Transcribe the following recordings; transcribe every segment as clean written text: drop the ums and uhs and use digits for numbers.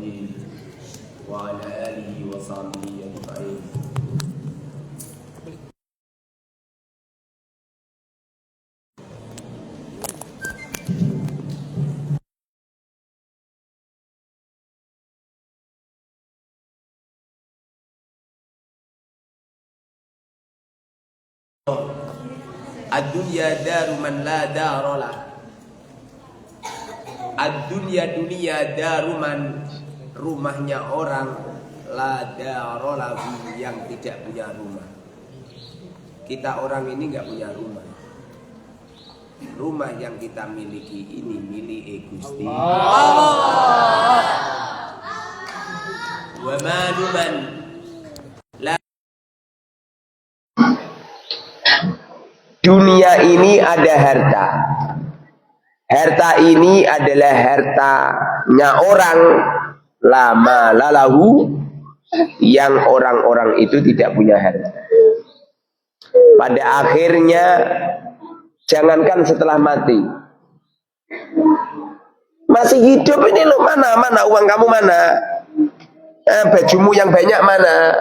Muhammadin wa ala alihi wa sahbihi ajma'in. Ad-dunya daru man la darolah. Ad-dunya dunia daruman, rumahnya orang la darolah, yang tidak punya rumah. Kita orang ini nggak punya rumah. Rumah yang kita miliki ini milik Gusti Allah. Wa maluman la. Dunia ini ada harta. Harta ini adalah hartanya orang lama lalahu, yang orang-orang itu tidak punya harta. Pada akhirnya, jangankan setelah mati, masih hidup ini lo mana uang kamu mana, bajumu yang banyak mana,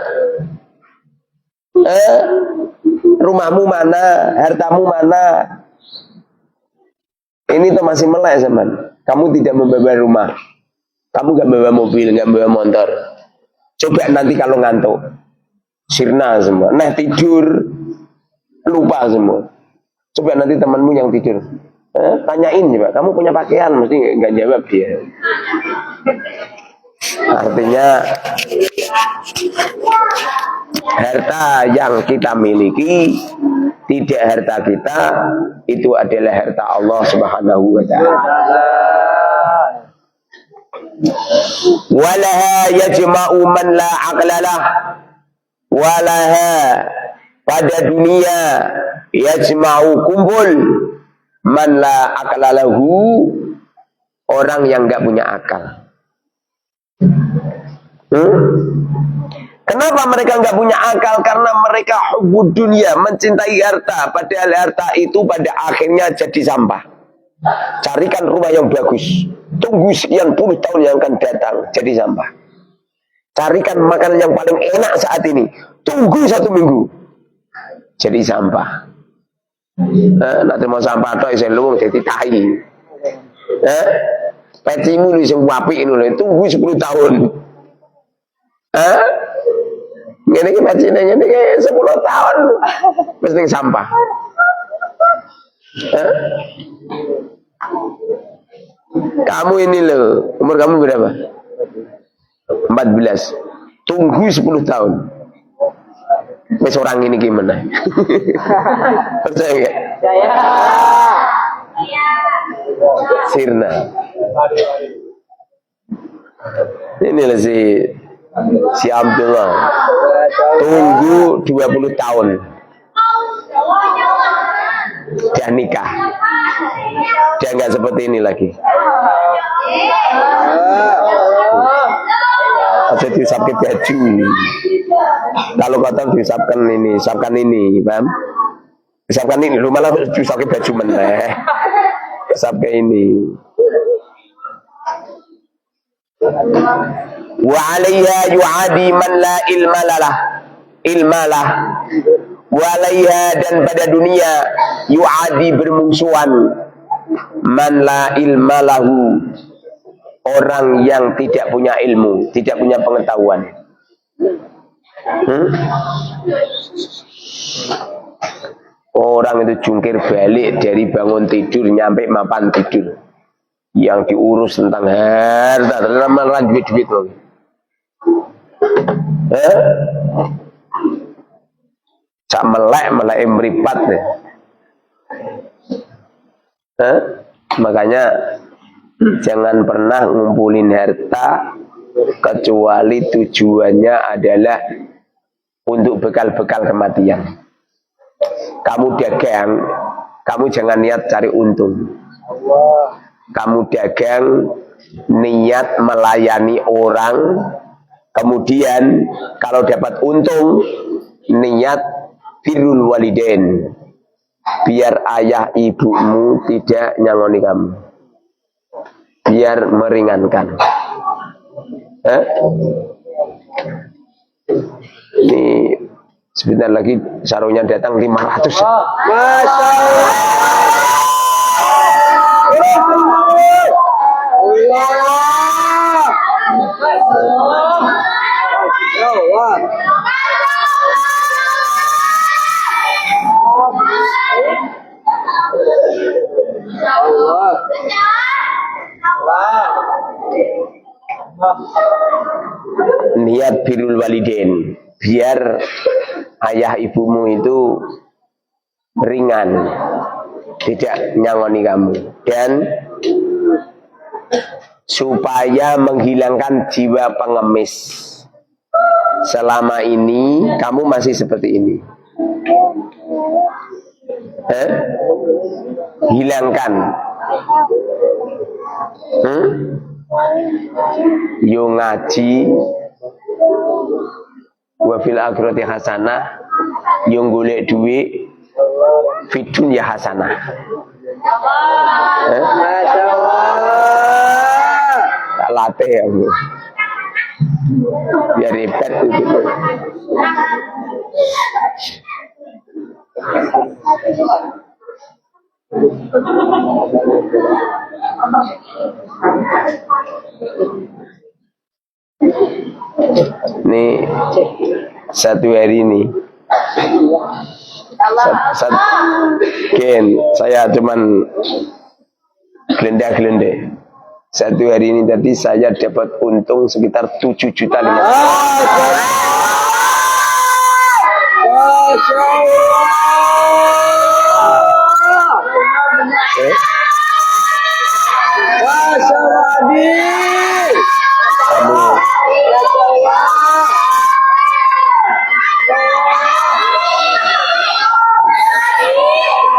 rumahmu mana, hartamu mana. Ini tuh masih melek zaman. Kamu tidak membawa rumah, kamu gak bawa mobil, gak bawa motor. Coba nanti kalau ngantuk, sirna semua, nah tidur, lupa semua. Coba nanti temanmu yang tidur, tanyain coba, kamu punya pakaian, mesti gak jawab dia. Artinya harta yang kita miliki tidak harta kita, itu adalah harta Allah Subhanahu wa ta'ala. Walaha yajma'u man la aqlalah. Walaha, pada dunia, yajma'u kumpul man la aqlalahu, orang yang enggak punya akal. Kenapa mereka enggak punya akal? Karena mereka hubbud dunia, mencintai harta. Padahal harta itu pada akhirnya jadi sampah. Carikan rumah yang bagus, tunggu sekian puluh tahun yang akan datang, jadi sampah. Carikan makanan yang paling enak saat ini, tunggu 1 minggu, jadi sampah. Nanti mau sampah atau isen luwung jadi tahi. Pecimu lu sing apik ini, tunggu 10 tahun. Ini pecine ini 10 tahun mesti sampah. Kamu ini loh, umur kamu berapa? 14. Tunggu 10 tahun. Wes orang ini gimana? Percaya enggak? Percaya. Sirna. Inilah si Abdullah. Tunggu 20 tahun. Dia nikah. Dia enggak seperti ini lagi. Aja diusapkan baju. Kalau kotor diusapkan ini, paham? Usapkan ini, lu malah diusapkan baju meneh. Usapkan ini. Wa 'alaiha yu'adi man la ilmalah. Wa 'alaiha, dan pada dunia yu'adi bermusuhan man la ilmalahu, orang yang tidak punya ilmu, tidak punya pengetahuan. Orang itu jungkir balik dari bangun tidur nyampe mapan tidur, yang diurus tentang harta, malah duit-duit. Cak melek meripat deh. Makanya jangan pernah ngumpulin harta kecuali tujuannya adalah untuk bekal-bekal kematian. Kamu dagang, kamu jangan niat cari untung. Kamu dagang niat melayani orang, kemudian kalau dapat untung niat birrul walidain, biar ayah ibumu tidak nyangoni kamu, biar meringankan. Ini sebentar lagi sarungnya datang 500. Masya Allah. Niat birrul walidain, biar ayah ibumu itu ringan, tidak nyangoni kamu, dan supaya menghilangkan jiwa pengemis. Selama ini kamu masih seperti ini. Hilangkan. Yo ngaji, wa fil akhirati hasanah, yo golek duit, fidun ya hasanah. Masya Allah. Tak latih ya Bu. Biar hebat itu. Nih satu hari ini saya cuman gelenda-gelenda. Satu hari ini tadi saya dapat untung sekitar 7,5 juta.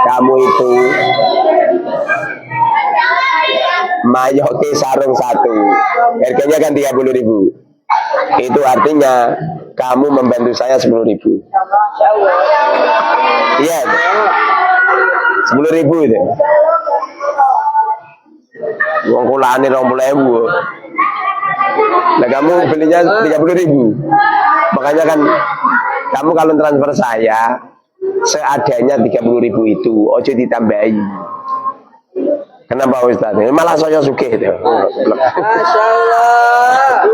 Kamu itu mayoke sarung satu, harganya kan 30.000. Itu artinya kamu membantu saya 10.000. Iya, 10.000 itu. Uang kulaan ini 20.000. Nah kamu belinya 30.000. Makanya kan kamu kalau transfer saya seadanya 30.000 itu, ojo ditambahi. Kenapa Ustaz? Malah saya sugih itu. Masya Allah.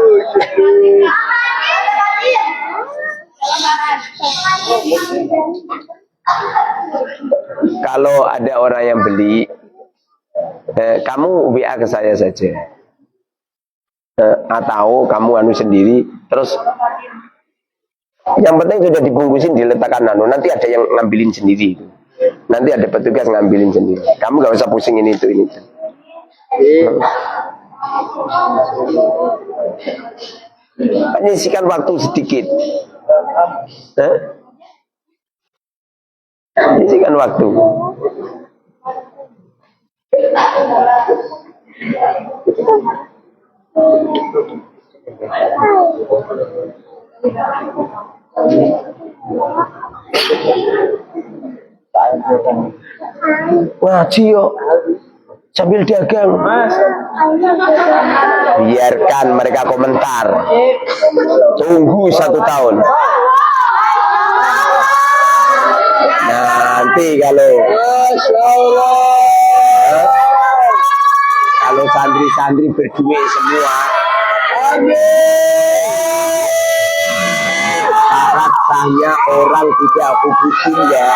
Kalau ada orang yang beli, kamu WA ke saya saja. Atau kamu anu sendiri, terus yang penting sudah dibungkusin, diletakkan anu, nanti ada yang ngambilin sendiri itu. Nanti ada petugas ngambilin sendiri. Kamu gak usah pusing ini itu. Menyisihkan waktu sedikit. Menyisihkan waktu. Ngaji yuk sambil dagang. Biarkan mereka komentar. Tunggu 1 tahun. Nanti kalau santri-santri berduit semua, syarat sahnya orang tidak hubusin ya.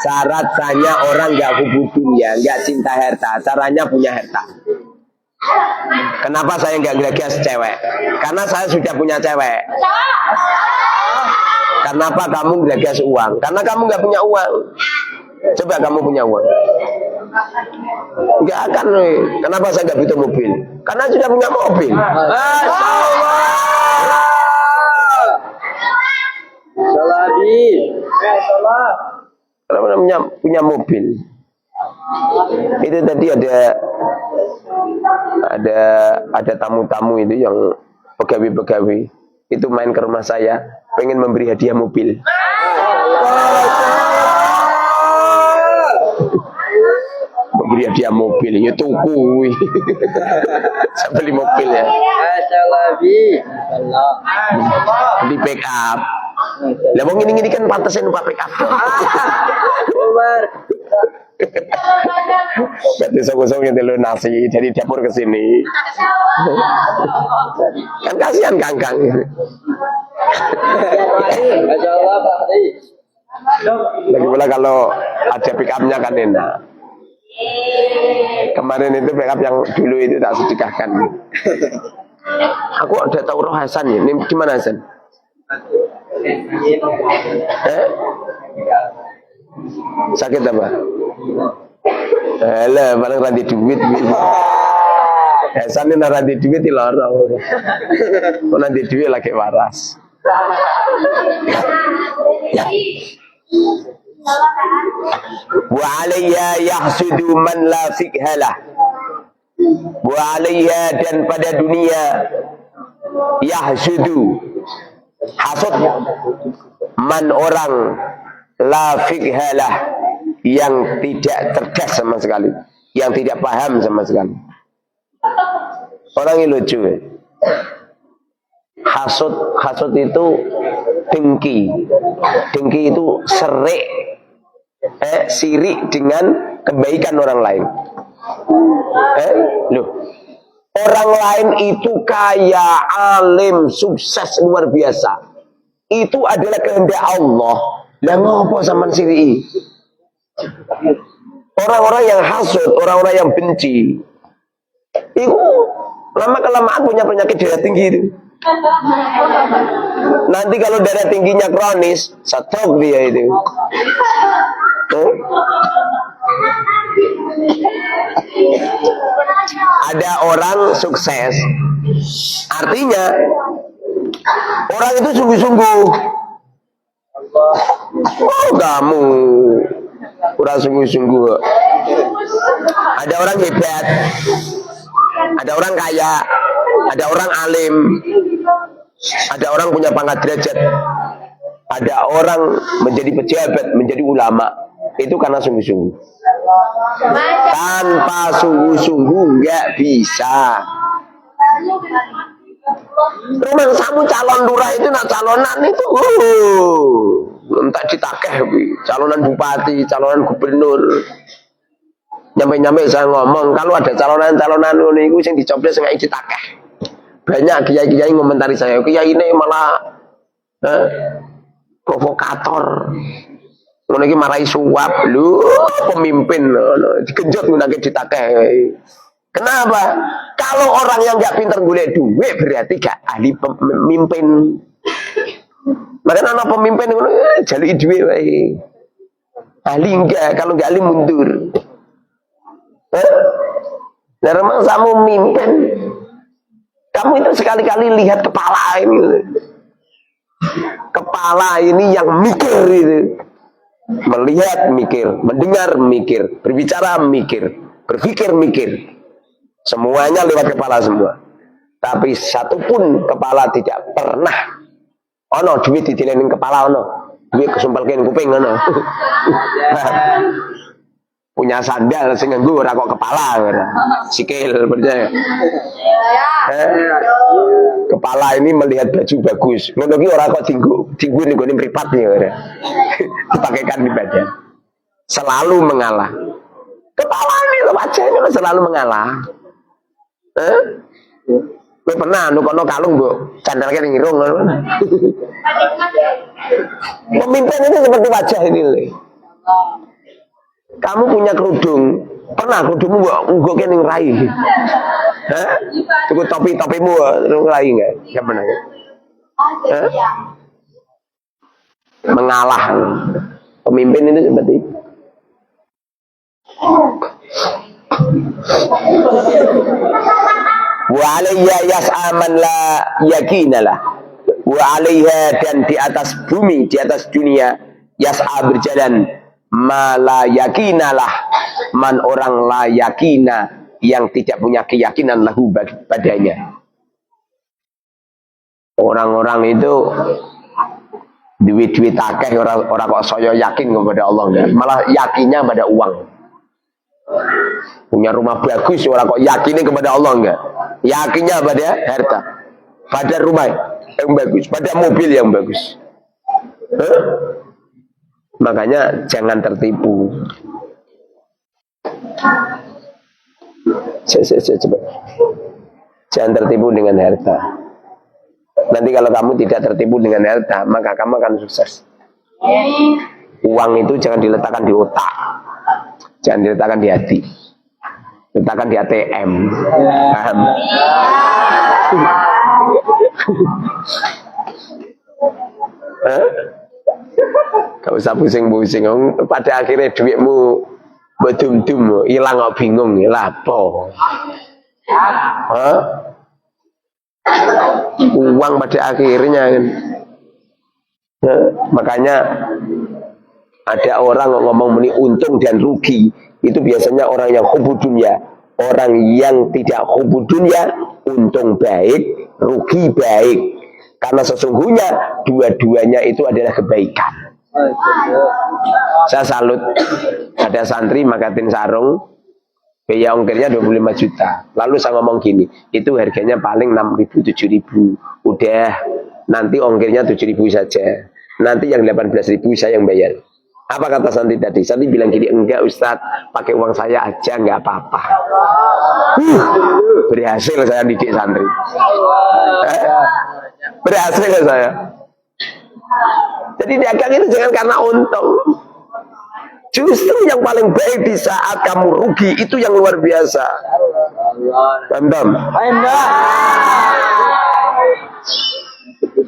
Syarat sahnya orang nggak hubudun ya, nggak cinta harta. Caranya punya harta. Kenapa saya nggak gagas cewek? Karena saya sudah punya cewek. Kenapa kamu gagas uang? Karena kamu nggak punya uang. Coba kamu punya uang. Nggak akan nih. Kenapa saya nggak butuh mobil? Karena sudah punya mobil. Masya Allah. Saladi. Salah. Karena punya mobil. Itu tadi ada tamu-tamu itu yang pegawai-pegawai itu main ke rumah saya, pengen memberi hadiah mobil. beri dia mobil, ya tuku. Saya beli mobil ya. Masya Allah, Bi. Allah. Beli pick up. Lah wong ngene-ngene kan pantesin numpak pick up. Umar. Berarti song-song yang telu nasi dari dapur ke sini. Kan kasihan Kang. Masya Allah, Pak Hadi. Lagi pula kalau ada pick up-nya kan enak. Kemarin itu pick up yang dulu itu tak sedekahkan. Aku udah tahu roh Hasan ya. Ini gimana Hasan? Sakit apa? Alah, paling ranti duit. Hasan ini ranti duit di lorong. Kok nanti duit lagi waras. Ya. Wa alayya yahsudu man la fikhalah. Wa alayya, dan pada dunia yahsudu, hasud man orang la fikhalah, yang tidak cerdas sama sekali, yang tidak paham sama sekali. Orang ini lucu ya. Hasud itu dengki itu serik, sirik dengan kebaikan orang lain. Loh, orang lain itu kaya, alim, sukses luar biasa. Itu adalah kehendak Allah. Lah ngopo sampean siriki? Orang-orang yang hasud, orang-orang yang benci, itu lama-kelamaan punya penyakit darah tinggi itu. Nanti kalau darah tingginya kronis, stroke dia itu. Ada orang sukses, artinya orang itu sungguh-sungguh. Oh, kamu kurang sungguh-sungguh. Ada orang hebat, ada orang kaya, ada orang alim, ada orang punya pangkat derajat, ada orang menjadi pejabat, menjadi ulama. Itu karena sungguh-sungguh. Tanpa sungguh-sungguh nggak bisa. Rumah kamu calon lurah itu nak calonan itu, entah ditakeh, calonan bupati, calonan gubernur. Nyampe-nyampe saya ngomong, kalau ada calonan ini, yang dicoblos nggak ditakeh. Banyak kiai-kiai ngomentari saya, kiai ini malah provokator. Ngono iki marahi suap, lu pemimpin, digenjot ngundake ditakeh. Kenapa? Kalau orang yang nggak pintar golek duit berarti gak ahli pemimpin. Makanya anak pemimpin itu jaluk duit wae. Ahli enggak, kalau nggak ahli mundur. Nah, memang kamu mimpin. Kamu itu sekali-kali lihat kepala ini. Kepala ini yang mikir itu. Melihat mikir, mendengar mikir, berbicara mikir, berpikir mikir. Semuanya lewat kepala semua. Tapi satupun kepala tidak pernah ono duit didilenin kepala ono. Duit kesumpalkeun kuping ono. Punya sandal sing nganggo ora kok kepala ora. Sikil percaya. Kepala ini melihat baju bagus. Ngono ki ora kok dinggo ning gone mripat ya ora. Dipakaikan di badan. Selalu mengalah. Kepala ini wajahnya selalu mengalah. Kowe pernah nukono kalung mbok candalke ning irung ngono. Pemimpin itu seperti wajah ini. Kamu punya kerudung, pernah kerudungmu mbok nggoke ning rai. Cukup topi-topimu ning rai enggak? Enggak pernah. Mengalah. Pemimpin itu seperti itu. Wa alayya yas'aman la yakinalah. Wa alayha, dan di atas bumi, di atas dunia, yas'a berjalan ma la yakinalah, man orang la yakina, yang tidak punya keyakinan lahu padanya. Orang-orang itu duit-duit akeh, orang kok saya yakin kepada Allah, malah yakinnya pada uang. Punya rumah bagus, orang kok yakinnya kepada Allah enggak? Yakinnya pada harta, pada rumah yang bagus, pada mobil yang bagus. Makanya jangan tertipu. Coba. Jangan tertipu dengan harta. Nanti kalau kamu tidak tertipu dengan harta, maka kamu akan sukses. Uang itu jangan diletakkan di otak, jangan diletakkan di hati, letakkan di ATM. Paham? Gak usah pusing-pusing. Pada akhirnya duitmu bedum-dum, hilang kok bingung, lapo. Uang pada akhirnya kan. Makanya ada orang ngomong meni untung dan rugi. Itu biasanya orang yang hubud dunya. Orang yang tidak hubud dunya, untung baik, rugi baik. Karena sesungguhnya dua-duanya itu adalah kebaikan. Saya salut, ada santri makatin sarung, biaya ongkirnya 25 juta. Lalu saya ngomong gini, itu harganya paling 6.000, 7.000. Udah, nanti ongkirnya 7.000 saja. Nanti yang 18.000 saya yang bayar. Apa kata santri tadi? Santri bilang gini, enggak Ustadz, pakai uang saya aja, enggak apa-apa. Berhasil saya didik santri. Berhasil saya. Jadi dagang itu jangan karena untung. Justru yang paling baik di saat kamu rugi itu yang luar biasa. Paham? Itu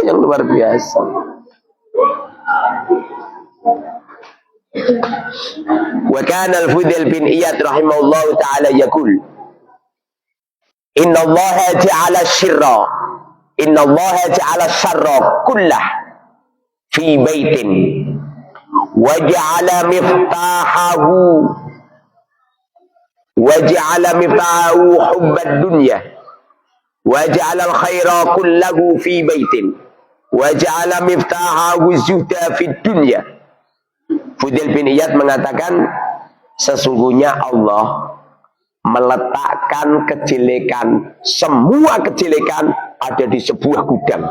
yang luar biasa. Wa kana al-Fudail bin Iyad rahimahullahu ta'ala yaqul Inna Allah ja'ala syirra kullah fi baitin waja'ala miftahahu hubbad dunya waja'ala al-khaira kullahu fi baitin waja'ala miftahahu zuhda fid dunya. Fudail bin Iyad mengatakan sesungguhnya Allah meletakkan kejelekan, semua kejelekan ada di sebuah gudang,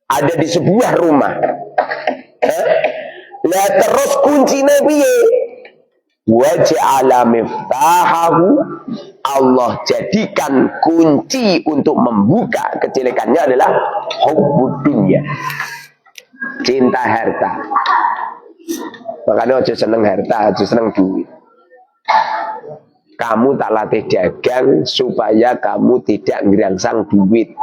ada di sebuah rumah. Lah terus kunci Nabi waja'ala miftahahu, Allah jadikan kunci untuk membuka kejelekannya adalah hubbud dunya, cinta harta. Makanya aja seneng harta, aja seneng duit. Kamu tak latih dagang supaya kamu tidak ngerangsang duit.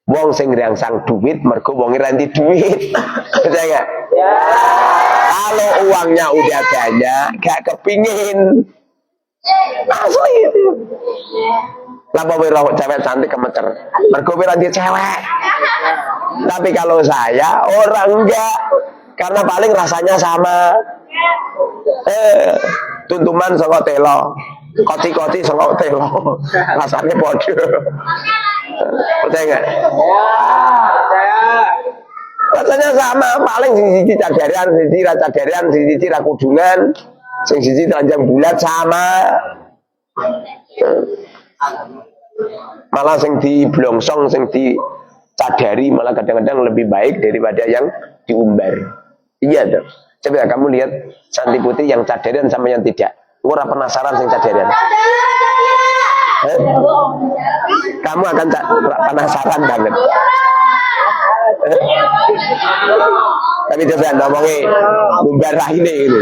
Wong sing ngerangsang duit mergo wong ngeranti duit. Percaya enggak? Ya. Kalau uangnya udah banyak, gak kepingin. Asli itu. Lapa wiro cewek cantik kemecer. Mergo ngeranti cewek. Tapi kalau saya orang enggak, karena paling rasanya sama. Tuntuman saka telo, koci-koci saka telo, rasanya podo. Percaya nggak? Rasanya sama, paling siji cadaran, siji racadaran, siji rakudungan, siji telanjang bulat sama. Malah sing di blongsong, sing di cadari malah kadang-kadang lebih baik daripada yang diumbar. Iya dong. Coba kamu lihat santri putih yang cadaran sama yang tidak. Orang penasaran sing cadaran. Kamu akan penasaran banget. Tapi coba anda ngomongin umbar ini ini.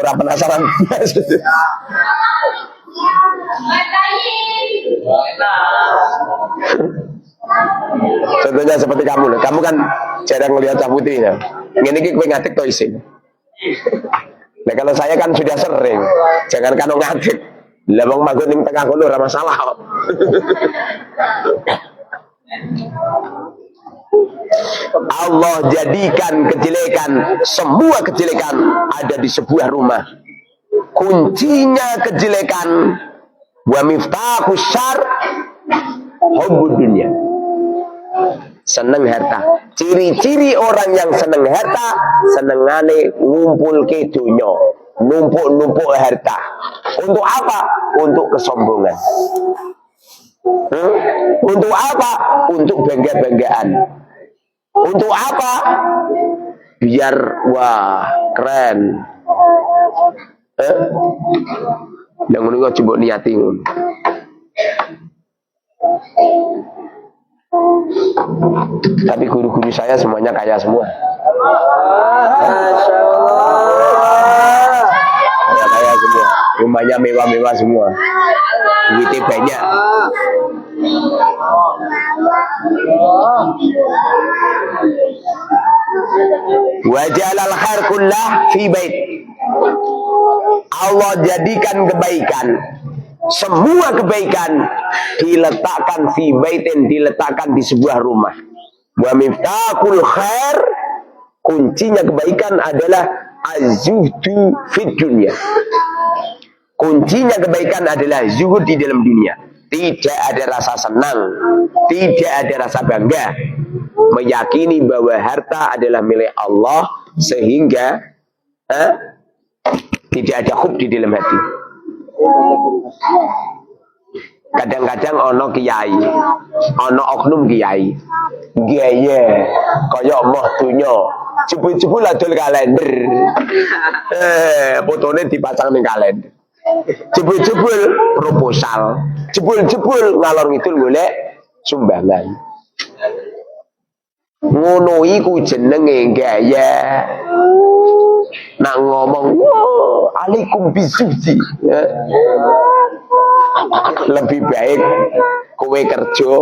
Orang penasaran. Contohnya seperti kamu, kamu kan jarang melihat cah putih ya. Ini kowe ngatik to isin. Nah kalau saya kan sudah sering, jangan kan ngatik. Lah wong manggon ning tengah kono ora masalah. Allah jadikan kejelekan, semua kejelekan ada di sebuah rumah. Kuncinya kejelekan wa miftahus syarr hubbud dunya. Seneng harta. Ciri-ciri orang yang seneng harta, senengane ngumpul ke dunya. numpuk-numpuk harta. Untuk apa? Untuk kesombongan. Untuk apa? Untuk bangga-banggaan. Untuk apa? Biar wah keren. Yang menunggu coba niati ngono. Tapi guru-guru saya semuanya kaya semua. Masya Allah. Kaya semua. Rumahnya mewah-mewah semua. Duitnya banyak. Wa jalal khair kullah fi bait. Allah jadikan kebaikan, semua kebaikan diletakkan fi baitin, diletakkan di sebuah rumah. Wa miftahul khair, kuncinya kebaikan adalah az-zuhdu fid dunya. Kuncinya kebaikan adalah zuhud di dalam dunia. Tidak ada rasa senang, tidak ada rasa bangga, meyakini bahwa harta adalah milik Allah sehingga tidak ada hub di dalam hati. Kadang-kadang ono kiai, ono oknum kiai, gaya kaya moh dunya, jebul-jebul adol kalender, fotone dipasang ning kalender. Jebul-jebul proposal, jebul-jebul ngalor ngidul golek sumbangan. Ngono iku jenenge gaya. Nak ngomong, alaikum bisuci. Lebih baik kowe kerja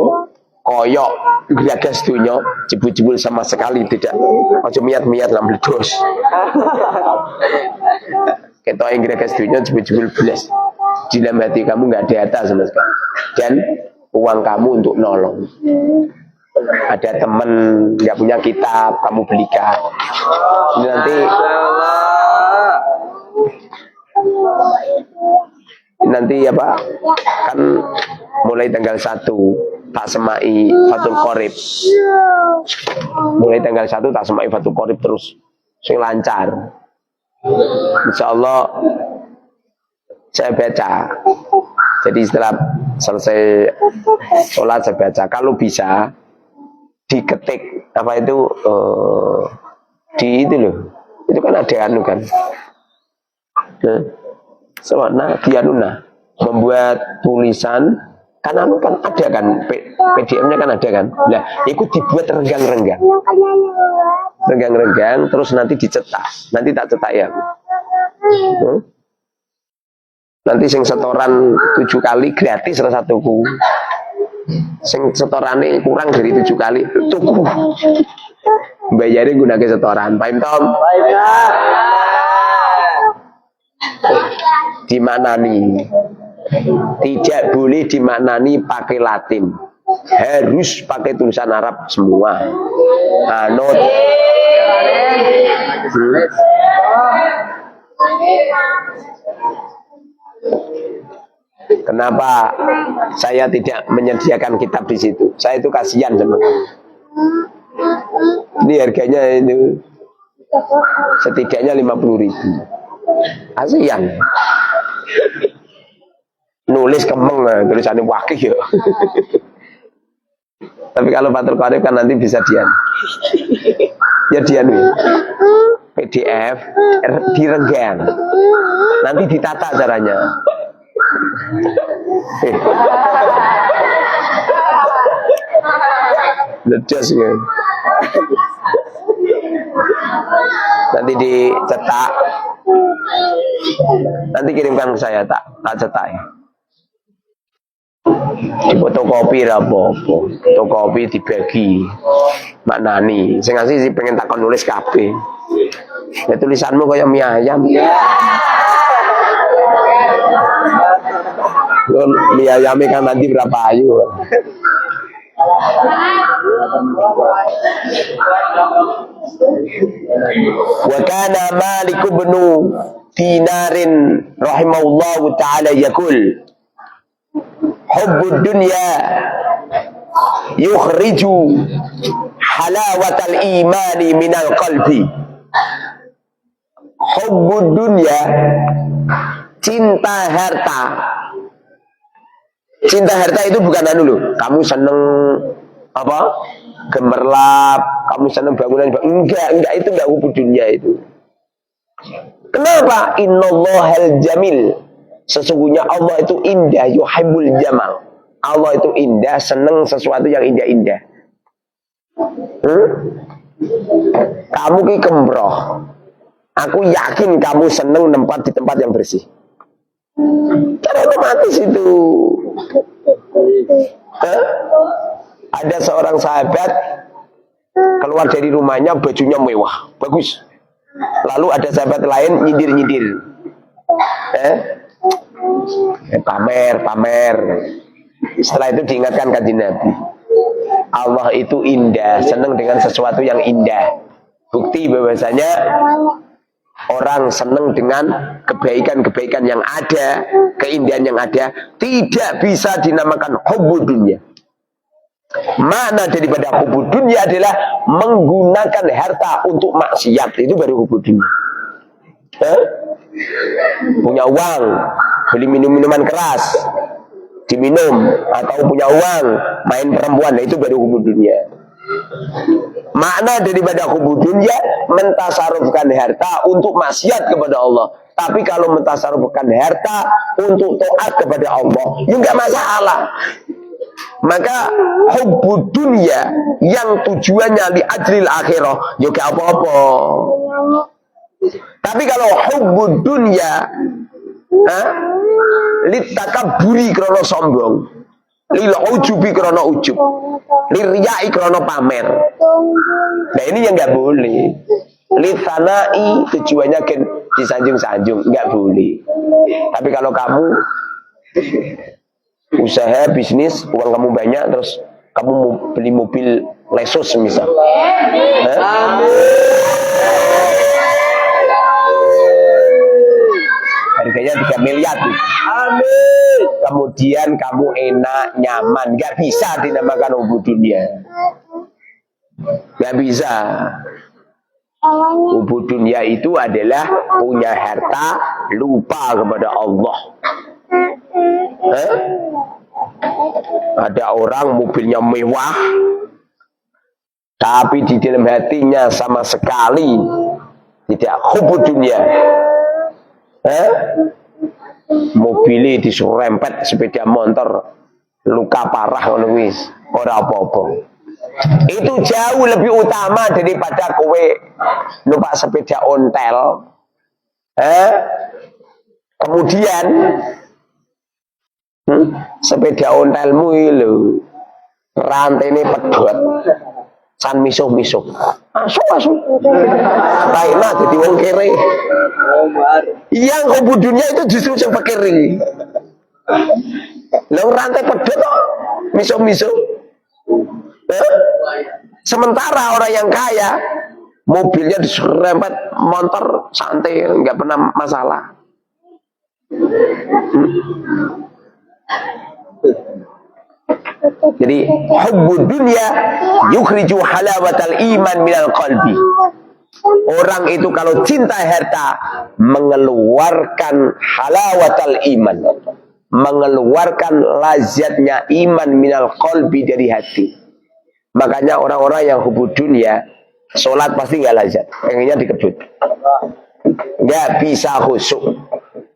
koyok gagas dunya, jebul-jebul sama sekali tidak. Aja miat-miat lah meledos. Ketok yang gagas dunya jebul-jebul belas. Di dalam hati kamu nggak ada harta sama sekali. Dan uang kamu untuk nolong. Ada teman nggak punya kitab, kamu belikan. Ini nanti apa? Kan mulai tanggal 1 tak semai Fathul Qorib. Mulai tanggal 1 tak semai Fathul Qorib terus sing lancar. Insyaallah saya baca. Jadi setelah selesai sholat saya baca. Kalau bisa diketik apa itu di itu loh. Itu kan ada anu kan. Nah, dianuna membuat tulisan kan anu kan ada kan PDF-nya kan ada kan. Nah, ikut dibuat renggang-renggang. Renggang-renggang terus nanti dicetak. Nanti tak cetak ya. Nanti sing setoran 7 kali gratis salah satuku. Sing setorane kurang dari 7 kali tuku. Bayarin gunake setoran. Paham Tom? Dimaknani. Tidak boleh dimaknani pakai Latin. Harus pakai tulisan Arab semua. Anot. Kenapa saya tidak menyediakan kitab di situ? Saya itu kasihan sama kamu. Ini harganya itu setidaknya 50.000. Kasihan. Nulis kemeng tulisannya wakih ya. Tapi kalau Fathul Qorib kan nanti bisa dian. Ya dian PDF direnggang. Nanti ditata caranya. Ledas ya. Nanti dicetak. Nanti kirimkan ke saya tak cetak ya. Di fotokopi apa-apa. Fotokopi dibagi. Maknani. Sing asih sih pengen takon nulis kabeh. Ya tulisanmu kayak mie ayam. Mie ayamnya kan nanti berapa ayu. Wa kana Malik bin Dinarin rahimahullahu ta'ala yaqul hubbud dunya yukhriju halawatal imani minal qalbi. hubbud dunya, cinta harta. Cinta harta itu bukan anu loh, kamu seneng apa? Gemerlap, kamu seneng bangunan. Enggak itu enggak hubbud dunya itu. Kenapa? Innallahal jamil. Sesungguhnya Allah itu indah, yuhibbul jamal. Allah itu indah, seneng sesuatu yang indah-indah. Kamu ki kembroh. Aku yakin kamu seneng tempat di tempat yang bersih. Karena otomatis itu. Ada seorang sahabat keluar dari rumahnya bajunya mewah, bagus. Lalu ada sahabat lain nyindir-nyindir. Pamer. Setelah itu diingatkan kanjeng Nabi. Allah itu indah, senang dengan sesuatu yang indah. Bukti bahwasanya orang senang dengan kebaikan-kebaikan yang ada, keindahan yang ada, tidak bisa dinamakan hubbud dunya. Makna daripada hubbud dunya adalah menggunakan harta untuk maksiat, itu baru hubbud dunya. Punya uang, beli minuman keras, diminum, atau punya uang, main perempuan, itu baru hubbud dunya. Makna daripada hubbud dunya, mentasarufkan harta untuk maksiat kepada Allah. Tapi kalau mentasarufkan harta untuk taat kepada Allah, ya enggak masalah. Maka hubbud dunya yang tujuannya li ajlil akhirah, ya enggak apa-apa. Tapi kalau hubbud dunya litakaburi krono sombong, lil ujubi krono ujub, liriyai krono pamer. Nah ini yang nggak boleh. Litsanai tujuannya kan disanjung-sanjung, nggak boleh. Tapi kalau kamu usaha bisnis, uang kamu banyak, terus kamu mau beli mobil Lexus misal, harganya 3 miliar. Amin. Kemudian kamu enak, nyaman, nggak bisa dinamakan hubbud dunya. Nggak bisa. Hubbud dunya itu adalah punya harta, lupa kepada Allah. Ada orang mobilnya mewah, tapi di dalam hatinya sama sekali tidak hubbud dunya. Mobilnya diserempet sepeda motor, luka parah ngono wis, ora apa-apa. Itu jauh lebih utama daripada kowe numpak sepeda ontel. Kemudian sepeda ontelmu lho rantene pedhot. San misuh-misuh. Asu. Raina jadi wong kere. Yang hubbud dunya itu justru sing fakiri. Lah rantai pedhot kok misuh-misuh. Sementara orang yang kaya mobilnya diserempet motor santai, nggak pernah masalah. Jadi hubbud dunya yukhriju halawatal iman minal qalbi. Orang itu kalau cinta harta mengeluarkan halawatal iman, mengeluarkan lazatnya iman minal qalbi dari hati. Makanya orang-orang yang hubbud dunya, sholat pasti nggak lazat, pengennya dikebut, nggak bisa khusyuk,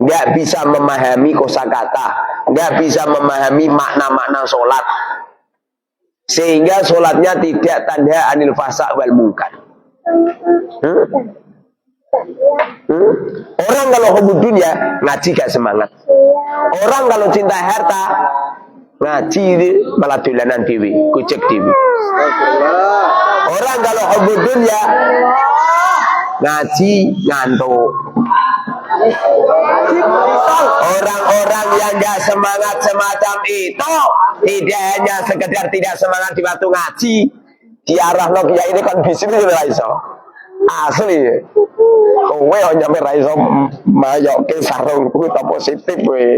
nggak bisa memahami kosakata, nggak bisa memahami makna-makna sholat, sehingga sholatnya tidak tanda anil fasa wal munkar. Orang kalau hubbud dunya ngaji gak semangat. Orang kalau cinta harta ngaji malah dolanan dewi, kucek dewi. Orang kalau hubbud dunya ngaji ngantuk. Orang-orang yang gak semangat semacam itu tidak hanya sekedar tidak semangat di waktu ngaji, diarah no kiai ini kan bisnis ora iso. Asli. Kowe nyampe ra iso mayoke sarungku ta positif kowe.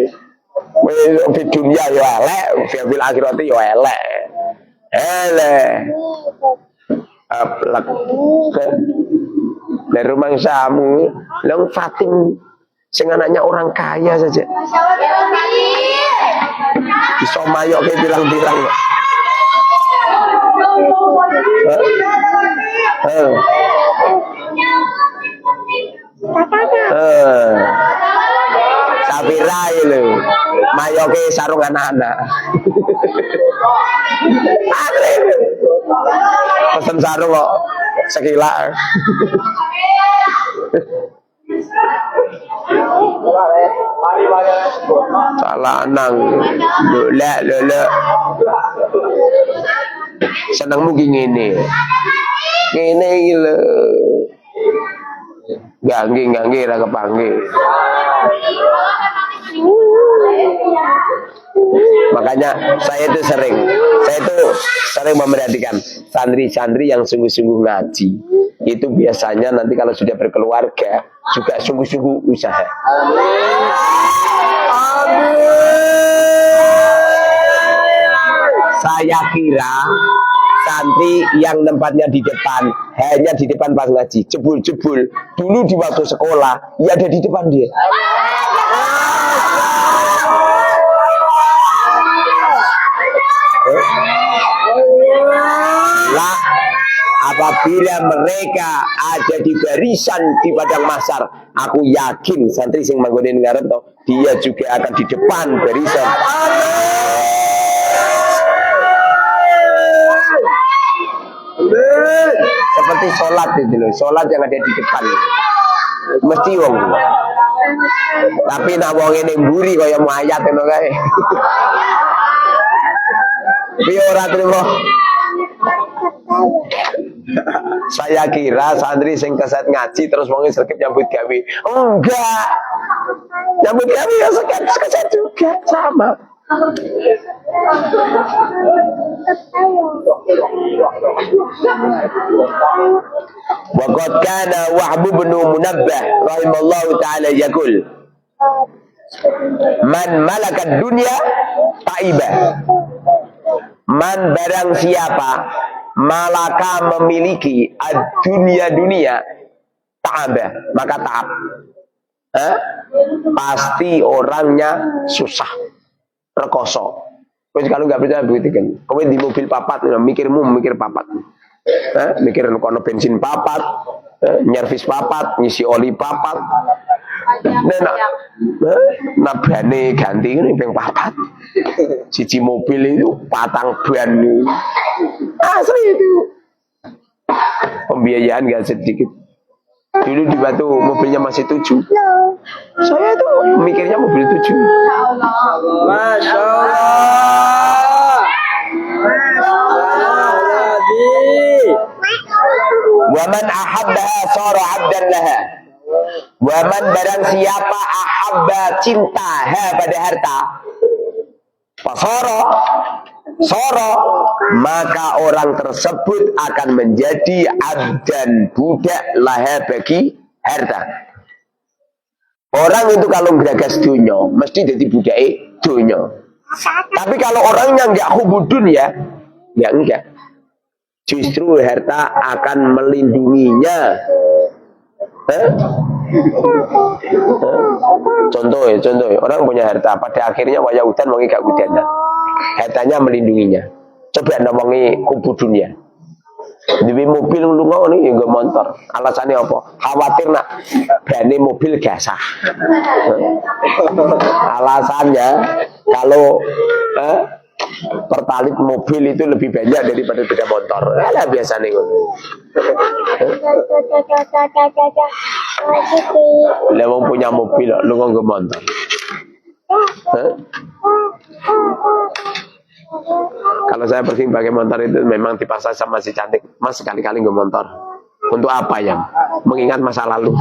Kowe di dunia yo elek, fil akhirat yo elek. Elek. Aplak. Dari rumah samu, Lang Fatim, sing anaknya orang kaya saja. Iso mayok kayak bilang-bilang. Safira itu, mayoke sarung anak-anak. Pesen sarung kok sekila. Salah nang, lele. Senang mungkin ini gila. Ganggi ra kepanggih. Makanya saya itu sering memperhatikan santri-santri yang sungguh-sungguh ngaji. Itu biasanya nanti kalau sudah berkeluarga juga sungguh-sungguh usaha. Saya kira santri yang tempatnya di depan, hanya di depan pas ngaji, jebul-jebul. Dulu di waktu sekolah, ya ada di depan dia. Lah, apabila mereka ada di barisan di padang mahsyar, aku yakin santri sing manggonen ngarep to, dia juga akan di depan barisan. Seperti sholat itu loh, sholat yang ada di depan mesti wong. Tapi nak wong ini mburi kaya mau ayat ngono kae. Piye ora trimo? Saya kira santri sing keset ngaji terus wong sergep nyambut gawe. Enggak. Nyambut gawe ya keset juga sama. Waqad kana Wahb bin Munabbah rahimallahu taala yaqul man malaka dunya taibah. Man barang siapa malaka memiliki dunia ta'abah, maka ta'ab. Pasti orangnya susah, rekoso. Kowe kalau nggak percaya buktikan. Kowe di mobil papat, mikir papat. Mikir kono bensin papat, nyervis papat, ngisi oli papat. Nah bane ganti ini ping papat. Siji mobil itu patang ban. Asli itu. Pembiayaan nggak sedikit. Dulu di Batu mobilnya masih 7. Saya itu mikirnya mobil 7. Masya Allah. Waman ahabbaha sara abdan laha. Waman barang siapa ahabba cinta pada harta. Soro, maka orang tersebut akan menjadi abdan budak laha bagi harta. Orang itu kalau gagas dunia mesti jadi budak dunia. Tapi kalau orangnya enggak hubudun ya enggak. Justru harta akan melindunginya. Contoh ya, orang punya harta pada akhirnya waya hutan wangi gak hutan. Hartanya melindunginya. Coba anda wangi kubu dunia. Di mobil lunga nih ya motor. Alasannya apa? Khawatir nak bane mobil gasah. Alasannya kalau pertalit mobil itu lebih banyak daripada beda motor. Ada biasa nih. Lewong punya mobil, lu nggak motor. Kalau saya pergi pakai motor itu memang di pasar sama si cantik. Mas sekali-kali nggak motor. Untuk apa ya? Mengingat masa lalu.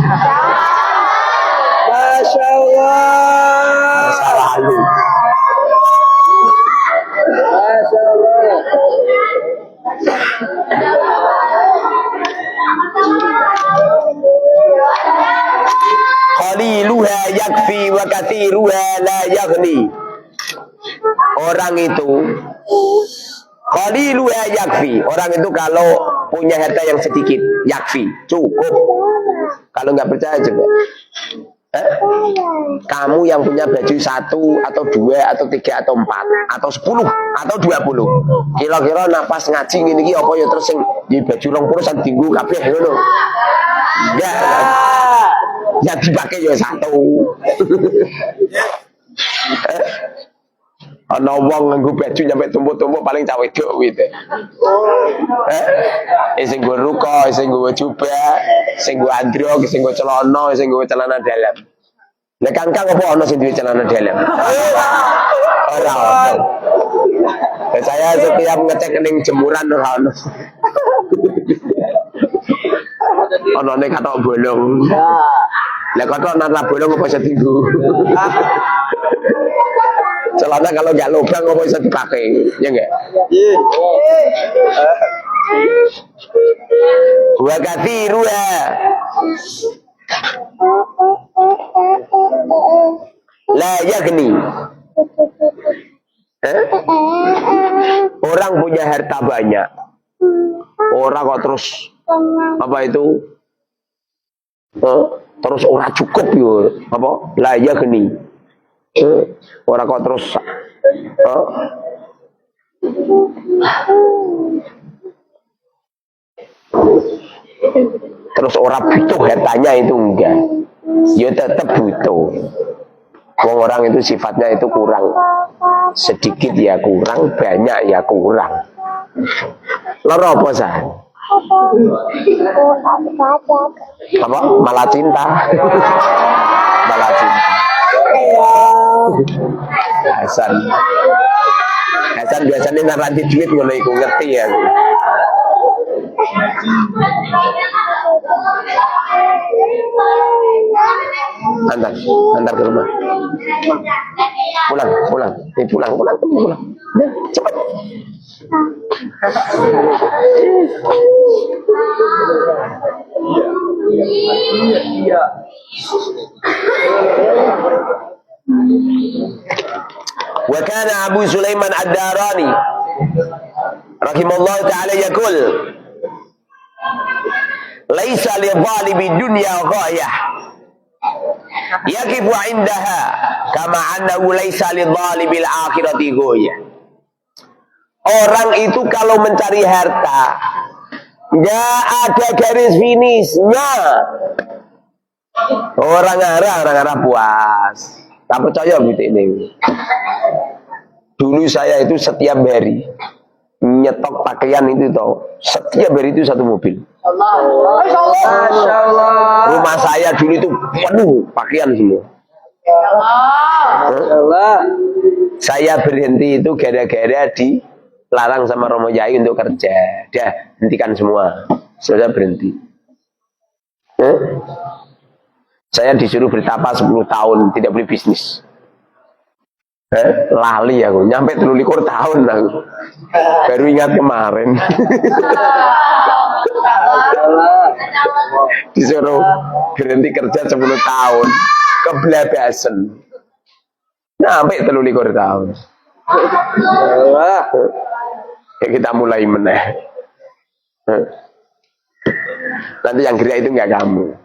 Masya Allah. Masa lalu. Masya Allah. Qaliluha yakfi wa katsiruha la yaghni. Orang itu qaliluha yakfi. Orang itu kalau punya harta yang sedikit yakfi, cukup. Kalau nggak percaya coba. Kamu yang punya baju 1 atau 2 atau 3 atau 4 atau 10 atau 20. Kira-kira napas ngaji ngene iki apa ya terus sing di baju 20 san dinggo kabeh ngono. Enggak. Ya dipakai ya 1. Ana wong nganggo baju nyampe tumpuk-tumpuk paling cawe wedok gitu. Sing nggo ruko, sing nggo jubah, sing nggo androk, sing nggo celana, sing nggo celana dalam. Nek kangkang apa ana sing duwe celana dalam? Ora ono. Saya setiap ngecek ning jemuran ora ono. Ono nek katok bolong. Lah katok nata bolong apa iso dienggo? Celana kalau nggak lubang apa bisa dipakai, ya enggak? Wa kathiru ya. La yaghni. Orang punya harta banyak. Orang kok terus apa itu? Terus orang cukup yo. Apa? La yaghni. Orang kok terus terus orang butuh hartanya itu enggak, ya tetap butuh. Orang itu sifatnya itu kurang, sedikit ya kurang, banyak ya kurang. Loro apa sah? Apa? Malah cinta. Malah cinta. Hasan biasanya naranti duit ngono iku ngerti ya. Antar ke rumah. Pulang. Nah, cepat. Iya. Wa kana Abu Sulaiman Ad-Darani rahimallahu ta'ala yaqul laisa li dhalibi dunya ghayah yaqifu 'indaha kama annahu laisa li dhalibil akhirati ghayah. Orang itu kalau mencari harta enggak ada garis finishnya. Orang arah puas. Tak percaya gitu ini. Dulu saya itu setiap hari nyetok pakaian itu toh. Setiap hari itu 1 mobil. Masya Allah. Rumah saya dulu itu penuh pakaian semua. Masya Allah. Saya berhenti itu gara-gara dilarang sama Romo Yai untuk kerja. Dah, hentikan semua. Saya berhenti. Saya disuruh bertapa 10 tahun, tidak boleh bisnis. Lali aku, nyampe 23 tahun aku. Baru ingat kemarin. Disuruh berhenti kerja 10 tahun. Kebelabasan. Nyampe 23 tahun. Ya kita mulai meneh. Nanti yang gerak itu enggak kamu.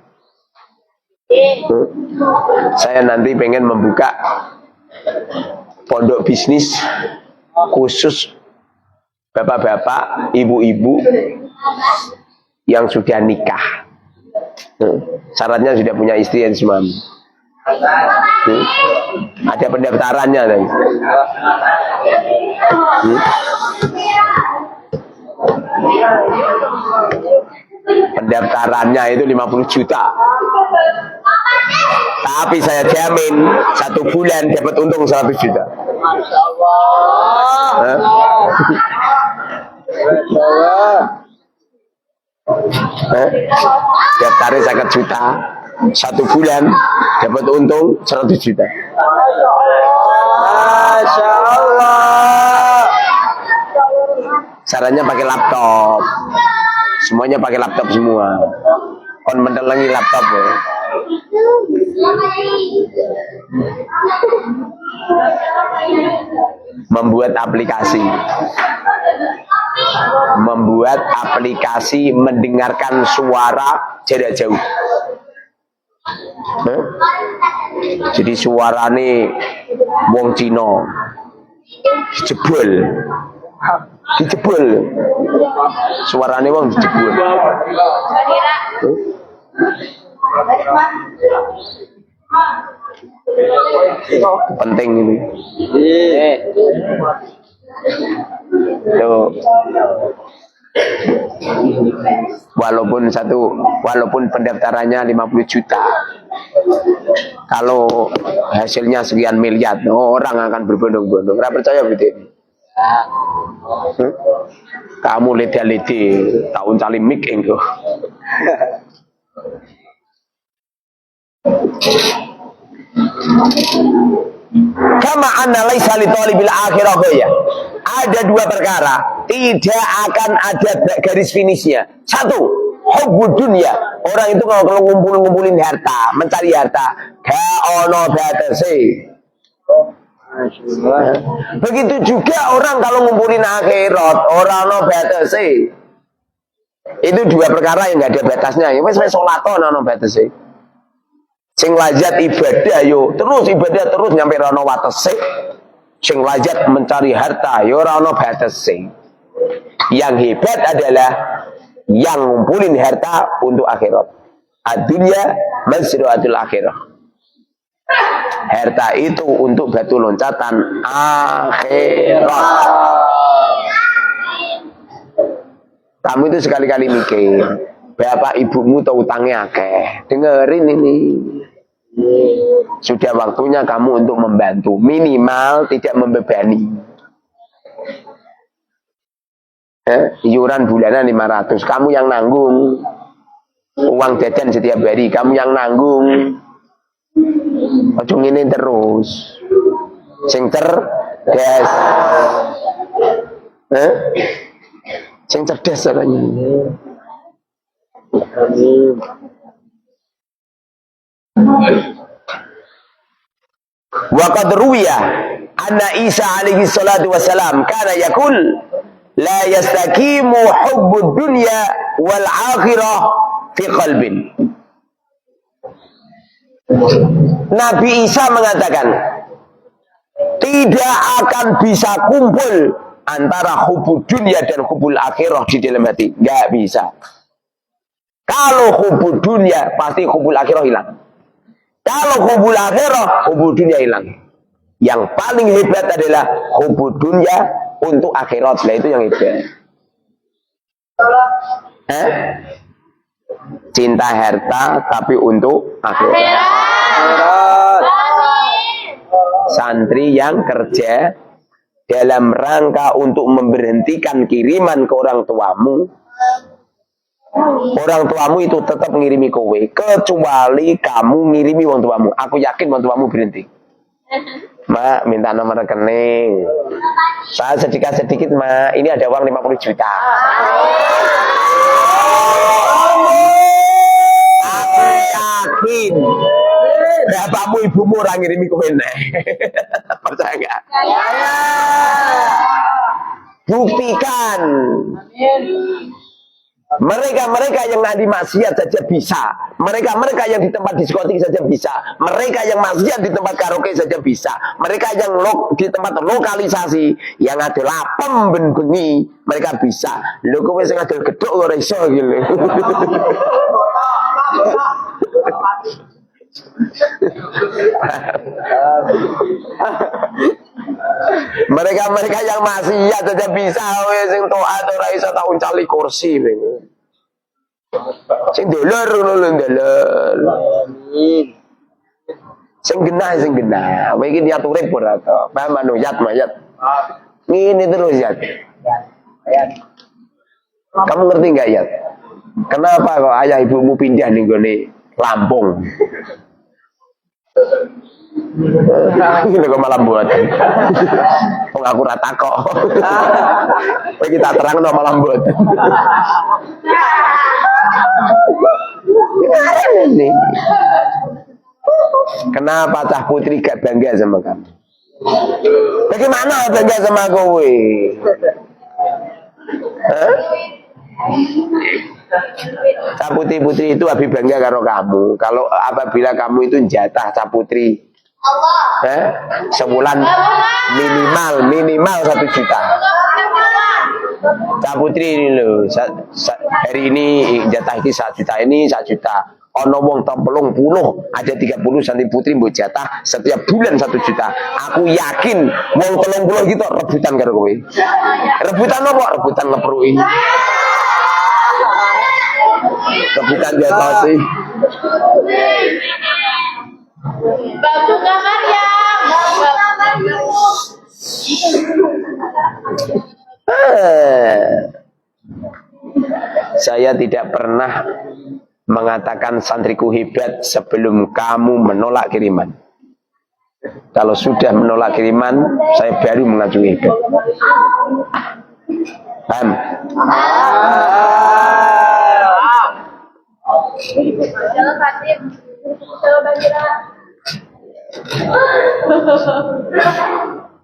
Saya nanti pengen membuka pondok bisnis khusus bapak-bapak, ibu-ibu yang sudah nikah. Syaratnya sudah punya istri dan suami. Ada pendaftarannya nanti. Pendaftarannya itu 50 juta. Tapi saya jamin 1 bulan dapat untung 100 juta. Masya Allah. Daftarnya 50 juta, 1 bulan dapat untung 100 juta. Masya Allah. Caranya pakai laptop. Semuanya pakai laptop semua. Kon mendelengi laptop ya. Membuat aplikasi mendengarkan suara jarak jauh. Jadi suarane wong Cina dijebol. Dijebol. Suarane wong dijebol. Penting ini. Tuh. Walaupun pendaftarannya 50 juta. Kalau hasilnya sekian miliar, orang akan berbondong-bondong. Nggak percaya gitu. Kamu lede-lede tahun cali mik engko. Kama anna laisa li talibil akhirah ya. Ada dua perkara, tidak akan ada garis finishnya. Satu, hubbud dunya. Orang itu kalau ngumpulin harta, mencari harta, gak ono batase. Begitu juga orang kalau ngumpulin akhirat, orang ono batase. Itu dua perkara yang gak ada batasnya. Ya wis salat ono batase. Sing lazat ibadah yo terus ibadah terus nyampe rono watese. Sing lazat mencari harta yo rono batese. Yang hebat adalah yang ngumpulin harta untuk akhirat. Ad-dunya masratul akhirah. Harta itu untuk batu loncatan akhirat. Kamu itu sekali-kali mikir, bapak ibumu tahu utangnya akeh. Dengerin ini. Sudah waktunya kamu untuk membantu, minimal tidak membebani. Iuran bulanan 500, kamu yang nanggung. Uang jajan setiap hari, kamu yang nanggung. Ojo ngene terus. Sing cerdas. Sing cerdas caranya. Amin. Wa qad ruwiya anna Isa alaihi salatu wassalam kana yaqul la yastaqimu hubbud dunya wal akhirah fi qalbin. Nabi Isa mengatakan tidak akan bisa kumpul antara hubbud dunya dan hubbul akhirah di dalam hati, enggak bisa. Kalau hubbud dunya pasti hubbul akhirah hilang. Kalau hubbul akhirah, hubbud dunia hilang. Yang paling hebat adalah hubbud dunia untuk akhirat. Nah itu yang hebat. Cinta harta tapi untuk akhirat. Santri yang kerja dalam rangka untuk memberhentikan kiriman ke orang tuamu. Orang tuamu itu tetap ngirimi kowe, kecuali kamu ngirimi wong tuamu. Aku yakin wong tuamu berhenti. Mak, minta nomor rekening. Saya sedikit, Mak. Ini ada uang 50 juta. Aku yakin. Bapakmu ibumu orang ngirimi kowe nek. Percaya enggak? Buktikan. Mereka yang ngadi maksiat saja bisa. Mereka yang di tempat diskotik saja bisa. Mereka yang maksiat di tempat karaoke saja bisa. Mereka yang di tempat lokalisasi yang ada lapem ben bengi, mereka bisa. Lho kowe sing adol gedhok ora iso gitu. Mereka yang maksiat saja bisa, sing taat ora iso tak uncali kursi. Sing dolar ngono dolar. Sing genah. Kowe iki niat urip ora to. Paham mayat. Ngene terus ya. Kamu ngerti enggak ya? Kenapa kok ayah ibumu pindah ning gone Lampung? Ini kok malah buat. Kok aku rata kok. Kita terang no malah buat. Ini. Kenapa Cah Putri gak bangga sama kamu? Bagaimana bangga sama kowe? Saputri-putri itu Habib bangga karo kamu. Kalau apabila kamu itu jatah saputri, sebulan minimal 1 juta. Saputri ini loh, hari ini jatah ini 1 juta, ini 1 juta. Ono wong 30, ada 30 santri putri mbok jatah setiap bulan 1 juta. Aku yakin wong 30 gitu rebutan karo kowe. Rebutan apa? Rebutan ngeprui. Rebutan jatah sih. Babu kamar ya. Saya tidak pernah mengatakan santriku hebat sebelum kamu menolak kiriman. Kalau sudah menolak kiriman, saya baru mengacu hebat. Paham?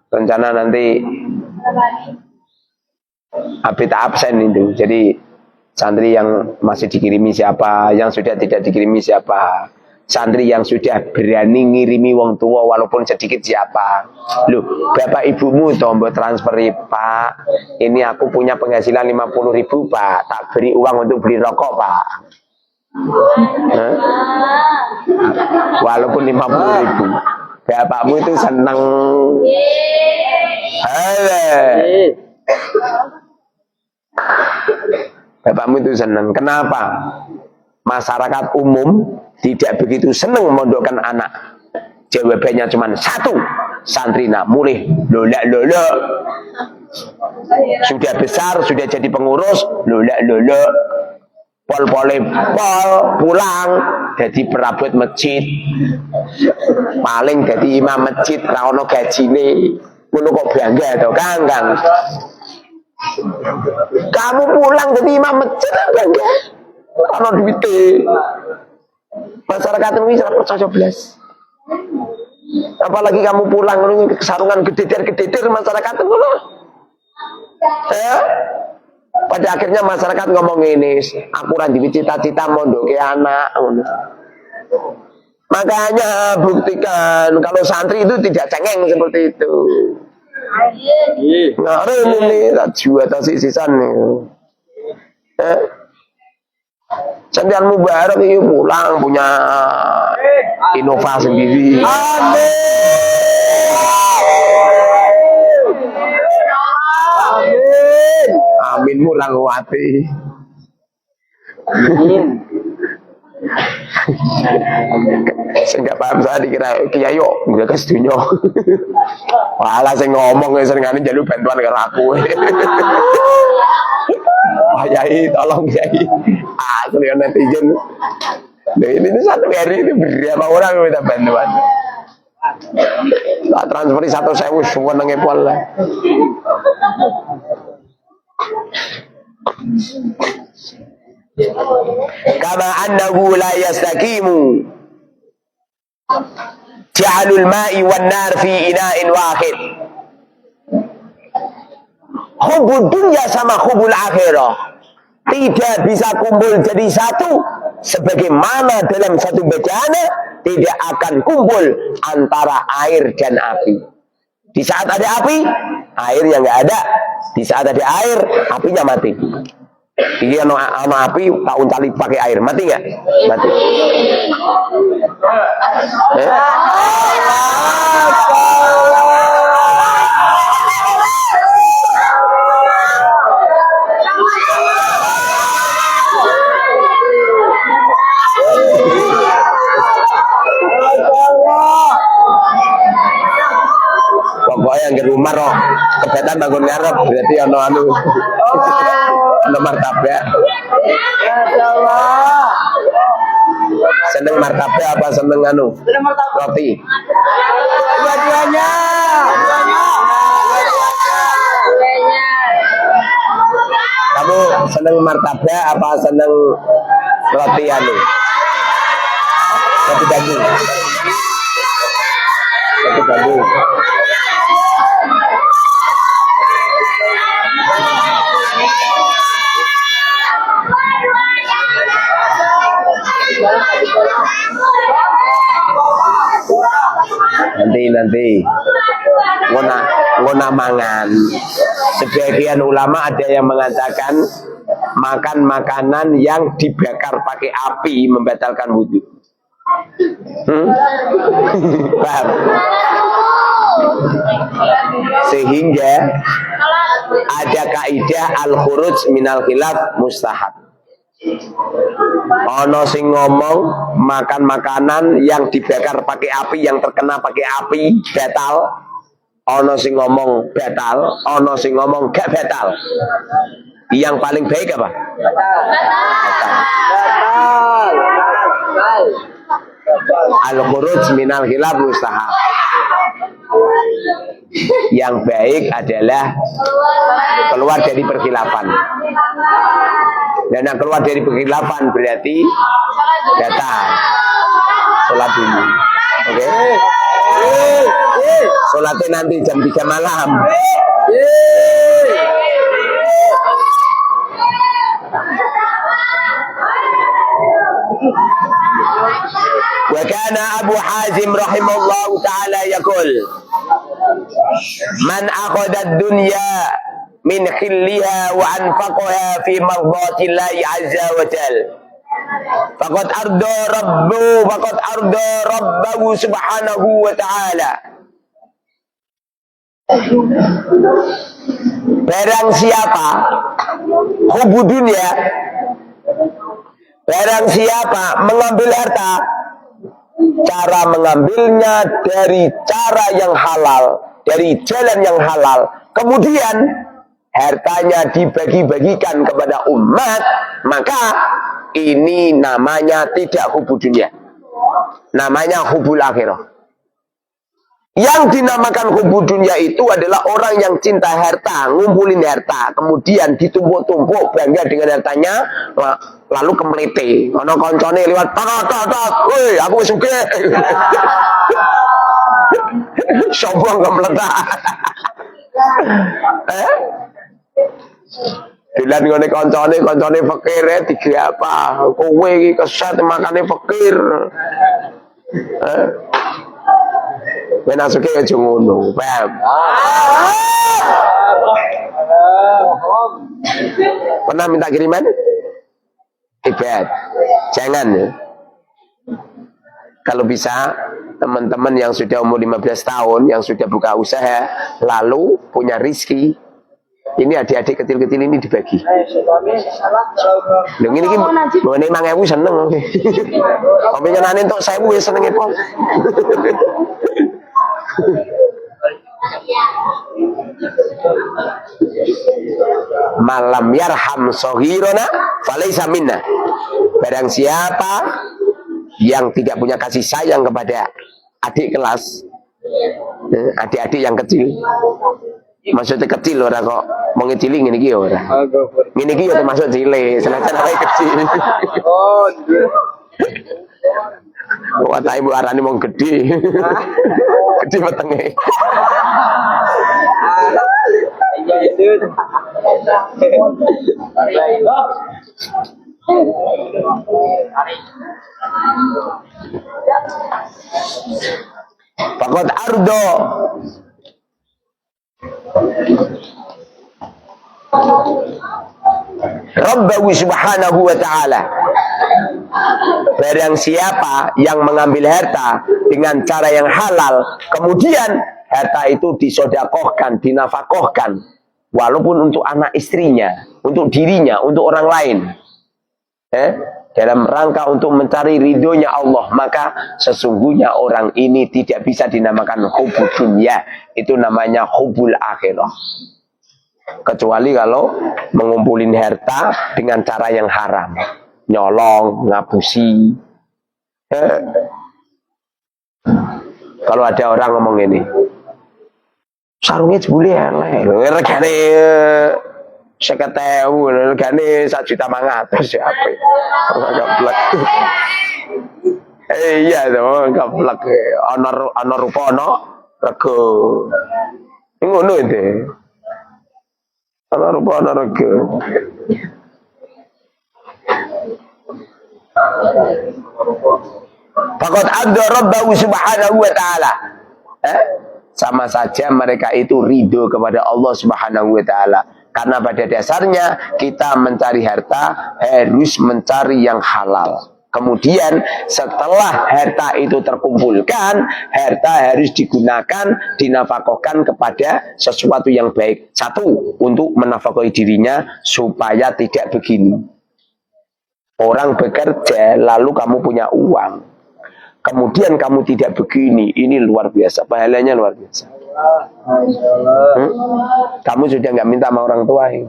Rencana nanti Abid absen itu. Jadi santri yang masih dikirimi siapa, yang sudah tidak dikirimi siapa, santri yang sudah berani ngirimi wong tua walaupun sedikit siapa. Loh, bapak ibumu tombol transferi, Pak, ini aku punya penghasilan 50.000, Pak, tak beri uang untuk beli rokok, Pak. Walaupun 50.000, bapakmu itu seneng. Bapakmu itu senang. Kenapa? Masyarakat umum tidak begitu senang mondokkan anak. Jawabannya cuma satu. Santrina mulih lolak. Sudah besar, sudah jadi pengurus, lolak. Pol pulang jadi perabot masjid. Paling jadi imam masjid, ra ono gajine. Ngono kok bangga to, Kang. Kamu pulang jadi imam masjid bangga. Ono duwite. Masyarakat ini bisa percaya belas. Apalagi kamu pulang ngono sarungan gede-gede masyarakat ngono. Pada akhirnya masyarakat ngomong ini, aku ra duwe cita-cita mondoke anak ngono. Makanya buktikan kalau santri itu tidak cengeng seperti itu. Ngaruh ini tak jual tak sisan nih. Sandian Mubarak itu pulang punya inovasi sendiri. Amin. Amin mulang wati. Saya nggak paham, saya dikira kiai yo nggak kesetuju. Walah saya ngomong seringane jalur bantuan karo aku. Yai tolong Yai. Asli netizen. Nah, ini satu hari ini berapa orang yang minta bantuan? Tak transferi 1.000 semua nangepol lah. Kama annahu la yastaqimu ja'alul ma'i wan nar fi ina'in wahid. Hubud dunya sama hubul akhirah tidak bisa kumpul jadi satu, sebagaimana dalam satu bacaan tidak akan kumpul antara air dan api. Di saat ada api, airnya nggak ada. Di saat ada air, apinya mati. Ini ano api tak uncali pakai air, mati nggak? Mati. Pokoknya yang di rumah roh kebetulan bangun ngarep berarti ono anu ono martabak. Seneng martabak apa seneng anu roti? Dua-duanya. Kamu seneng martabak apa seneng roti anu? Roti daging. Roti daging. nanti ngona mangan. Sebagian ulama ada yang mengatakan makan makanan yang dibakar pakai api membatalkan wudhu. Paham? Sehingga ada kaidah al-khuruj minal khilaf mustahab. Ono sing ngomong makan makanan yang dibakar pakai api, yang terkena pakai api batal. Ono sing ngomong batal, ono sing ngomong gak batal. Yang paling baik apa? Batal. Al-khuruj minal khilaf mustahab. Yang baik adalah keluar dari perkhilafan. Dan yang keluar dari perkhilafan berarti batal. Sholat dulu. Oke? Sholatnya nanti jam 3 malam. Wa kana Abu Hazim rahimahullahu ta'ala yaqul man akhadha ad-dunya min khilliha wa anfaqaha fi mardatillahi azza wa jalla faqad arda rabbahu subhanahu wa ta'ala. Barang siapa hubbu dunia, barang siapa mengambil harta, cara mengambilnya dari cara yang halal, dari jalan yang halal, kemudian hartanya dibagi-bagikan kepada umat, maka ini namanya tidak hubbu dunia, namanya hubbul akhirah. Yang dinamakan hubbu dunia itu adalah orang yang cinta harta, ngumpulin harta, kemudian ditumpuk-tumpuk bangga dengan hartanya, lalu kemelete. Ono koncone liwat, tok, woi, aku suka. Sombong kemeletak. Dilan ngene koncone fakir tiga apa? Kowe iki kesat makane fakir. Menasuke aja ngono, paham? Pernah minta kiriman? Ibad. Jangan ya. Kalau bisa teman-teman yang sudah umur 15 tahun, yang sudah buka usaha, lalu punya rizki, ini adik-adik kecil-kecil ini dibagi. Yang ini mengenai 5.000 seneng. Tapi nyenanin untuk 1.000 ya seneng ya pong. Malam yarham sohirona falaysa minna. Barang siapa yang tidak punya kasih sayang kepada adik kelas, adik-adik yang kecil, maksudnya kecil orang kok mengecili ngene iki ora. Ngene iki ya termasuk cilik, senajan awake kecil. Oh. Wah, tak ibu arani mau gede. Gede wetenge. Iya itu. Faqad ardo Rabbahu subhanahu wa ta'ala. Barang siapa yang mengambil harta dengan cara yang halal, kemudian harta itu disodakohkan, dinafakohkan, walaupun untuk anak istrinya, untuk dirinya, untuk orang lain, dalam rangka untuk mencari ridhonya Allah, maka sesungguhnya orang ini tidak bisa dinamakan hubbud dunya, itu namanya hubbul akhirah. Kecuali kalau mengumpulin harta dengan cara yang haram, nyolong, ngapusi. Kalau ada orang ngomong ini, sarungnya jebule elek, regane 50.000, regane 1.500.000 siapa? Gablek. Iya dong, gablek. Ana rupa ana rega. Ngono itu. Ana rupa ana rega. Faqad adda rabbahu subhanahu wa ta'ala. sama saja mereka itu ridho kepada Allah Subhanahu wa taala. Karena pada dasarnya kita mencari harta harus mencari yang halal. Kemudian setelah harta itu terkumpulkan, harta harus digunakan, dinafkahkan kepada sesuatu yang baik. Satu, untuk menafkahi dirinya supaya tidak begini. Orang bekerja lalu kamu punya uang. Kemudian kamu tidak begini, ini luar biasa, pahalanya luar biasa. Kamu sudah nggak minta sama orang tua ini.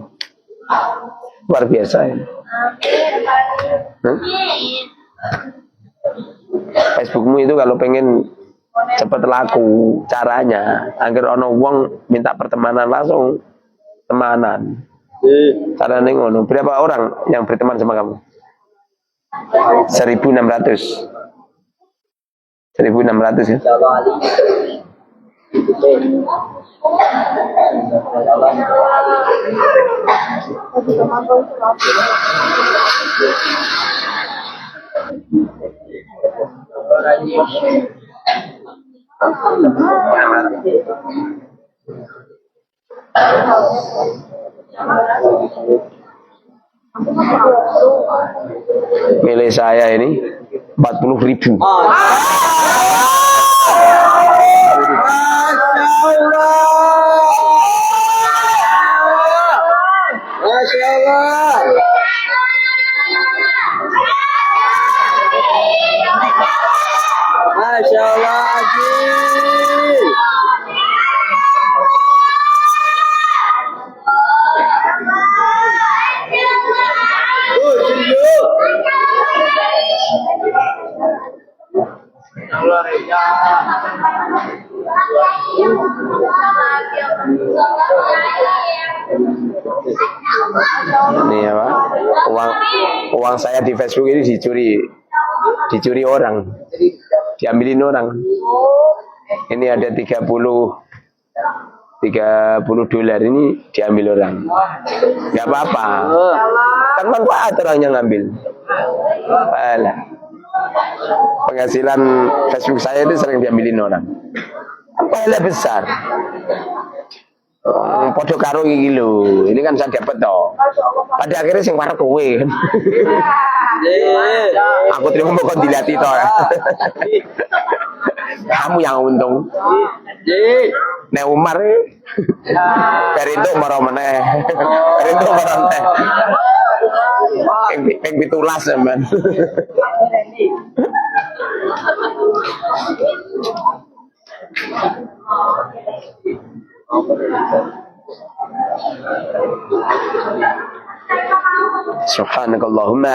Luar biasa ini. Facebookmu itu kalau pengen cepat laku, caranya agar ono wong minta pertemanan langsung temanan. Caranya ngono. Berapa orang yang berteman sama kamu? 1.600. 1.600 ya. Milih saya ini 40.000. Masya Allah. Masya Allah, Haji. Ini apa? Uang saya di Facebook ini dicuri orang, diambilin orang. Ini ada 30 dolar ini diambil orang. Gak apa-apa, kan manfaat orang yang ngambil. Alah. Penghasilan Facebook saya itu sering diambilin orang. Pahala besar. Podo karo iki lho. Ini kan saya dapat toh. Pada akhirnya sing parah kowe kan. Aku terima mau dilati toh. Kamu yang untung. Nek Umar Perindo maro meneh. Perindo maro meneh. Peng 17 sampean. Subhanakallahumma